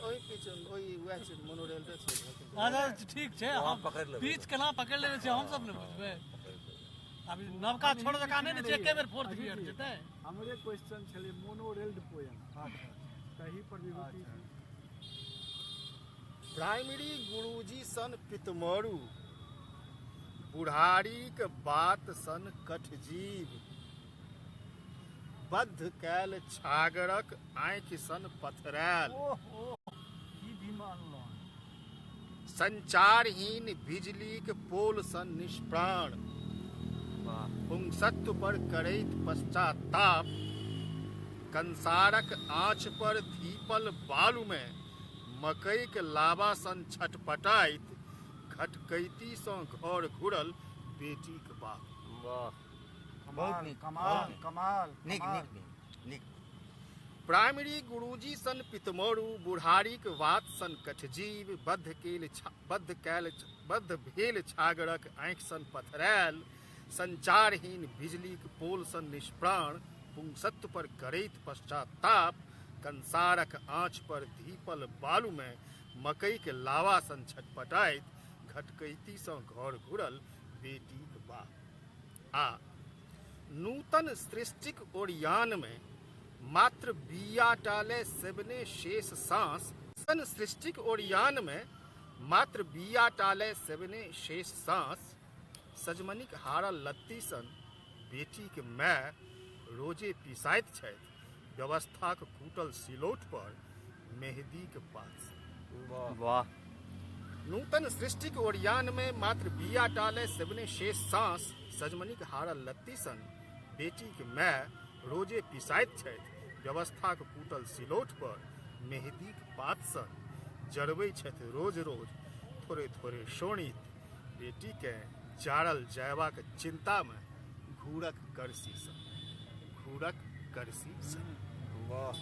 ओही पीछे ओही वह छै मोनोरेल रे छै। अच्छा ठीक छै, हम बीच केना पकड़ लेने छै हम सब ने बुझबै। अभी नवका छोड़ दका नहीं ने एके बेर फोर्थ गियर जेतै। हमरे क्वेश्चन छले मोनोरेल्ड पोएम तही पर विभूति प्राइमरी गुरुजी सन पितमरू, बुढ़ारीक बात सन कठजीव, बद्ध कैल छागरक आँखि सन पथरैल, संचारहीन बिजलीक पोल सन निष्प्राण, पुंसत्व पर करैत पश्चाताप, कंसारक आँच पर धीपल बालू में मकई के लावा सन छटपटाइत, घटकैती सँ घर घुरल बेटी के बाप। बहुत नीक, कमाल कमाल नीक नीक नीक। प्राइमरी गुरुजी सन पितमरू, बुढ़ारीक वात सन कठजीव, बद्ध भेल छागरक आँखि सन पथरैल, संचारहीन बिजलीक पोल सन निष्प्राण, पुंसत्व पर करैत पश्चाताप, कंसारक आँच पर धीपल बालू में मकई के लावा सन छटपटाइत, घटकैती सँ घर घुरल बेटी के बाप। आ नूतन सृष्टिक ओरियान में मात्र बिया टाले सेबने शेष सांस, सन सृष्टिक ओरियान में मात्र बिया टाले सेबने शेष सांस, सजमनिक हारल लत्ती सन बेटी के माय रोजे पिसाइत छथि, व्यवस्थाक कूटल सिलौट पर मेहदी के पात। वाह। नूतन सृष्टिक ओरियान में मात्र बिया टाले सेबने शेष सांस, सजमनिक हारल लत्ती सन बेटी के माय रोजे पिसाइत छथि, व्यवस्थाक कूटल सिलौट पर मेहदी के पात सन, जरबै छथि रोज रोज थोड़े थोड़े शोणित, बेटी के जारल जयबाक चिंता में घूरक करसी सन, घूरक करसी सन। वाह।